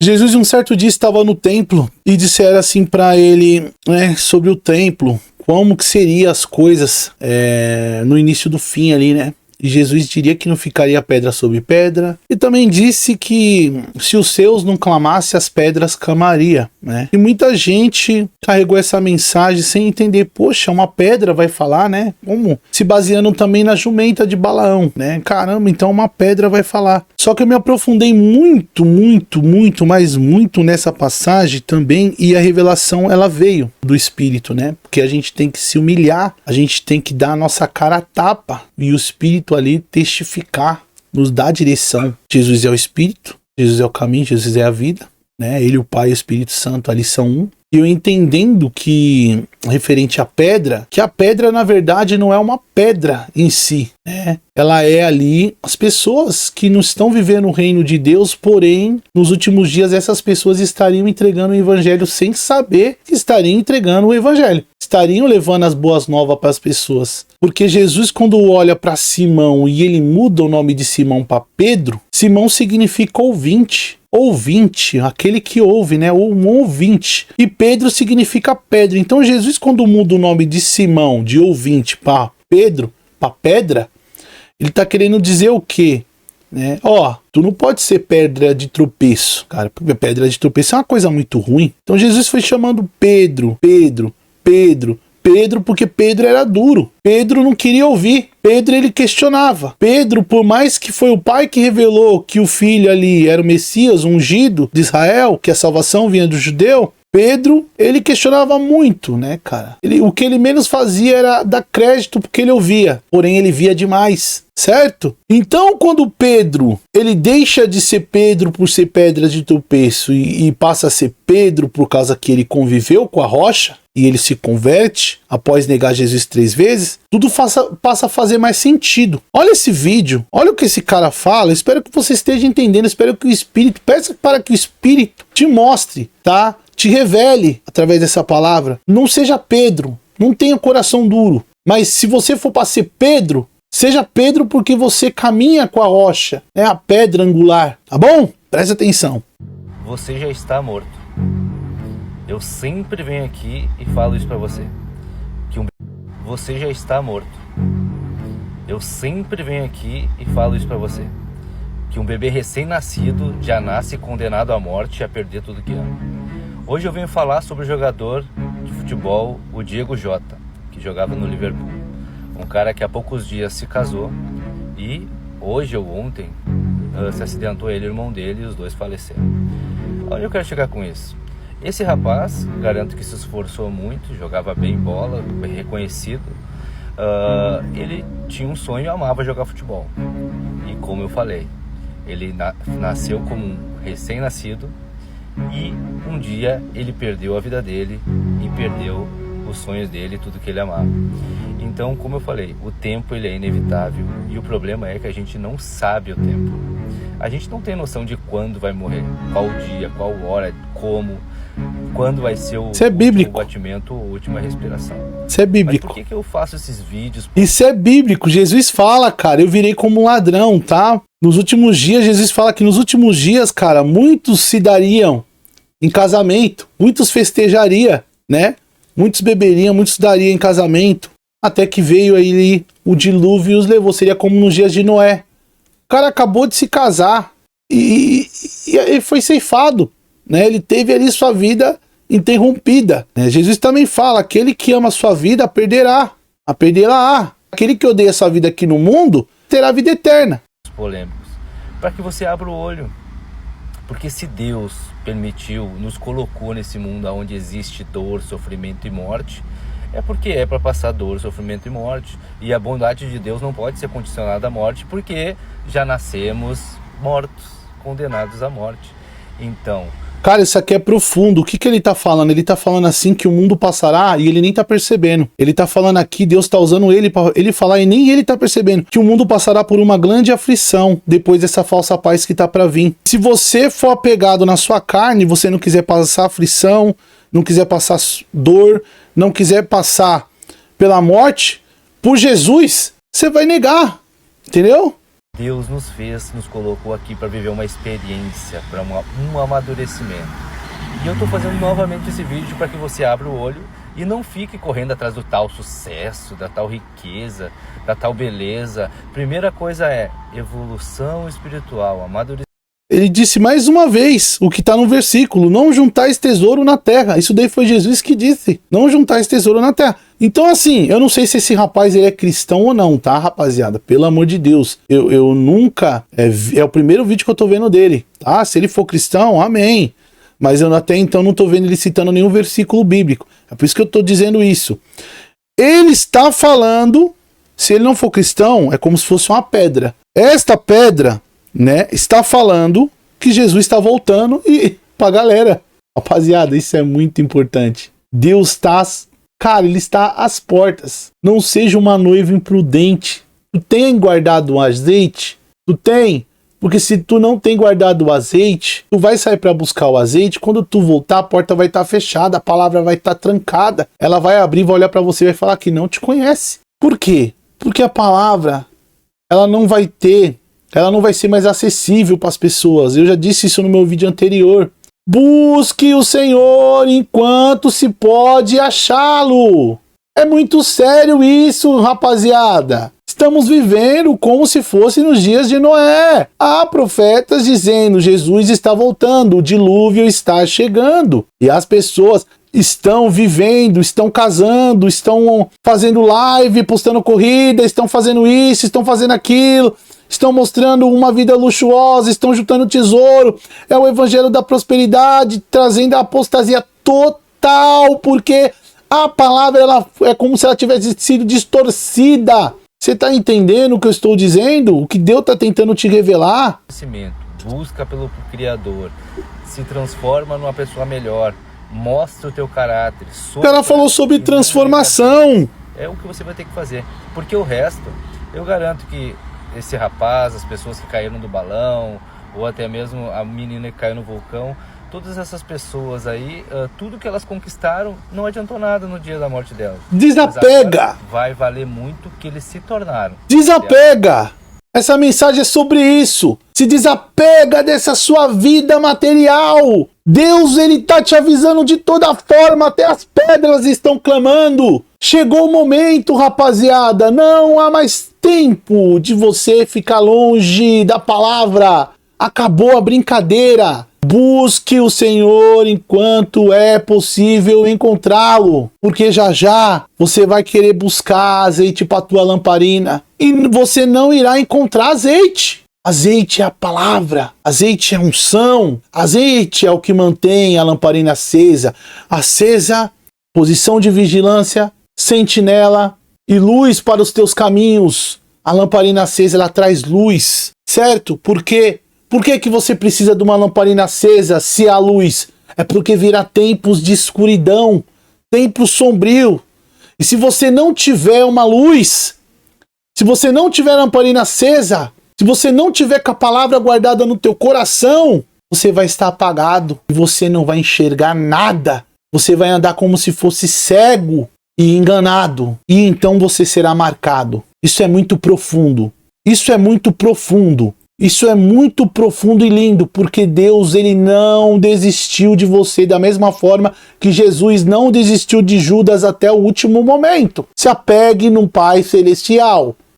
Jesus um certo dia estava no templo e disseram assim para ele, né, sobre o templo, como que seriam as coisas no início do fim ali, né? E Jesus diria que não ficaria pedra sobre pedra. E também disse que se os seus não clamassem, as pedras clamaria, né? E muita gente carregou essa mensagem sem entender. Poxa, uma pedra vai falar, né? Como? Se baseando também na jumenta de Balaão, né? Caramba, então uma pedra vai falar. Só que eu me aprofundei muito nessa passagem também. E a revelação, ela veio do Espírito, né? Porque a gente tem que se humilhar. A gente tem que dar a nossa cara a tapa. E o Espírito ali testificar, nos dá a direção. Jesus é o Espírito, Jesus é o caminho, Jesus é a vida, né? Ele, o Pai e o Espírito Santo ali são um. E eu entendendo que, referente à pedra, que a pedra na verdade não é uma pedra em si, né? Ela é ali as pessoas que não estão vivendo o reino de Deus, porém, nos últimos dias essas pessoas estariam entregando o evangelho sem saber que estariam entregando o evangelho. Estariam levando as boas novas para as pessoas. Porque Jesus, quando olha para Simão e ele muda o nome de Simão para Pedro, Simão significa ouvinte. Ouvinte, aquele que ouve, né? Ou um ouvinte. E Pedro significa pedra. Então Jesus, quando muda o nome de Simão, de ouvinte, para Pedro, para pedra, ele tá querendo dizer o quê? Né? Ó, tu não pode ser pedra de tropeço, cara, porque pedra de tropeço é uma coisa muito ruim. Então Jesus foi chamando Pedro, porque Pedro era duro. Pedro não queria ouvir. Pedro, ele questionava. Pedro, por mais que foi o pai que revelou que o filho ali era o Messias, o ungido de Israel, que a salvação vinha do judeu, Pedro, ele questionava muito, né, cara? O que ele menos fazia era dar crédito porque ele ouvia, porém ele via demais, certo? Então, quando Pedro, ele deixa de ser Pedro por ser pedra de tropeço e passa a ser Pedro por causa que ele conviveu com a rocha, e ele se converte após negar Jesus 3 vezes, tudo passa a fazer mais sentido. Olha esse vídeo, olha o que esse cara fala, espero que você esteja entendendo, espero que o Espírito, peça para que o Espírito te mostre, tá? Te revele através dessa palavra. Não seja Pedro, não tenha coração duro, mas se você for para ser Pedro, seja Pedro porque você caminha com a rocha, é a pedra angular, tá bom? Presta atenção. Você já está morto. Eu sempre venho aqui e falo isso pra você. Você já está morto. Eu sempre venho aqui e falo isso pra você. Que um bebê recém-nascido já nasce condenado à morte e a perder tudo que ama. Hoje eu venho falar sobre o jogador de futebol, o Diego Jota, que jogava no Liverpool. Um cara que há poucos dias se casou e hoje ou ontem se acidentou ele e o irmão dele e os dois faleceram. Onde eu quero chegar com isso? Esse rapaz, garanto que se esforçou muito, jogava bem bola, bem reconhecido. Ele tinha um sonho e amava jogar futebol. E como eu falei, ele nasceu como um recém-nascido e um dia ele perdeu a vida dele e perdeu os sonhos dele, tudo que ele amava. Então, como eu falei, o tempo ele é inevitável e o problema é que a gente não sabe o tempo. A gente não tem noção de quando vai morrer, qual dia, qual hora, como, quando vai ser o último batimento ou a última respiração. Isso é bíblico. Mas por que eu faço esses vídeos? Isso é bíblico. Jesus fala, cara, eu virei como um ladrão, tá? Nos últimos dias, Jesus fala que nos últimos dias, cara, muitos se dariam em casamento, muitos festejariam, né? Muitos beberiam, muitos dariam em casamento, até que veio aí o dilúvio e os levou. Seria como nos dias de Noé. O cara acabou de se casar e foi ceifado, né? Ele teve ali sua vida interrompida, né? Jesus também fala, aquele que ama a sua vida a perderá. Aquele que odeia a sua vida aqui no mundo terá vida eterna. Polêmicos, para que você abra o olho, porque se Deus permitiu, nos colocou nesse mundo onde existe dor, sofrimento e morte, é porque é para passar dor, sofrimento e morte, e a bondade de Deus não pode ser condicionada à morte, porque já nascemos mortos, condenados à morte. Então, cara, isso aqui é profundo. O que ele tá falando? Ele tá falando assim que o mundo passará e ele nem tá percebendo. Ele tá falando aqui, Deus tá usando ele pra ele falar e nem ele tá percebendo que o mundo passará por uma grande aflição depois dessa falsa paz que tá pra vir. Se você for apegado na sua carne, você não quiser passar aflição, não quiser passar dor, não quiser passar pela morte, por Jesus, você vai negar, entendeu? Deus nos fez, nos colocou aqui para viver uma experiência, para um amadurecimento. E eu estou fazendo novamente esse vídeo para que você abra o olho e não fique correndo atrás do tal sucesso, da tal riqueza, da tal beleza. Primeira coisa é evolução espiritual, amadurecimento. Ele disse mais uma vez o que está no versículo: não juntais tesouro na terra. Isso daí foi Jesus que disse: não juntais tesouro na terra. Então, assim, eu não sei se esse rapaz ele é cristão ou não, tá, rapaziada? Pelo amor de Deus, eu nunca... É o primeiro vídeo que eu tô vendo dele, tá? Se ele for cristão, amém. Mas eu até então não tô vendo ele citando nenhum versículo bíblico. É por isso que eu tô dizendo isso. Ele está falando, se ele não for cristão, é como se fosse uma pedra. Esta pedra, né, está falando que Jesus está voltando e pra galera. Rapaziada, isso é muito importante. Deus está... Cara, ele está às portas. Não seja uma noiva imprudente. Tu tem guardado o azeite? Tu tem? Porque se tu não tem guardado o azeite, tu vai sair para buscar o azeite. Quando tu voltar, a porta vai estar fechada, a palavra vai estar trancada. Ela vai abrir, vai olhar para você e vai falar que não te conhece. Por quê? Porque a palavra, ela não vai ser mais acessível para as pessoas. Eu já disse isso no meu vídeo anterior. Busque o Senhor enquanto se pode achá-lo. É muito sério isso, rapaziada. Estamos vivendo como se fosse nos dias de Noé. Há profetas dizendo: Jesus está voltando, o dilúvio está chegando. E as pessoas estão vivendo, estão casando, estão fazendo live, postando corrida, estão fazendo isso, estão fazendo aquilo. Estão mostrando uma vida luxuosa, estão juntando tesouro. É o evangelho da prosperidade, trazendo a apostasia total, porque a palavra ela é como se ela tivesse sido distorcida. Você está entendendo o que eu estou dizendo? O que Deus está tentando te revelar? Busca pelo Criador, se transforma numa pessoa melhor, mostra o teu caráter. O cara falou sobre transformação. É o que você vai ter que fazer, porque o resto, eu garanto que esse rapaz, as pessoas que caíram do balão, ou até mesmo a menina que caiu no vulcão, todas essas pessoas aí, tudo que elas conquistaram não adiantou nada no dia da morte delas. Desapega! Vai valer muito o que eles se tornaram. Desapega! Essa mensagem é sobre isso. Se desapega dessa sua vida material. Deus, ele tá te avisando de toda forma, até as pedras estão clamando. Chegou o momento, rapaziada, não há mais tempo de você ficar longe da palavra. Acabou a brincadeira. Busque o Senhor enquanto é possível encontrá-lo, porque já já você vai querer buscar azeite para tua lamparina e você não irá encontrar azeite. Azeite é a palavra, azeite é a unção, azeite é o que mantém a lamparina acesa. Acesa, posição de vigilância, sentinela e luz para os teus caminhos. A lamparina acesa, ela traz luz, certo? Por quê? Por que você precisa de uma lamparina acesa se há luz? É porque virá tempos de escuridão, tempos sombrios. E se você não tiver uma luz, se você não tiver a lamparina acesa, se você não tiver com a palavra guardada no teu coração, você vai estar apagado e você não vai enxergar nada. Você vai andar como se fosse cego e enganado. E então você será marcado. Isso é muito profundo. Isso é muito profundo. Isso é muito profundo e lindo, porque Deus, ele não desistiu de você da mesma forma que Jesus não desistiu de Judas até o último momento. Se apegue num Pai Celestial.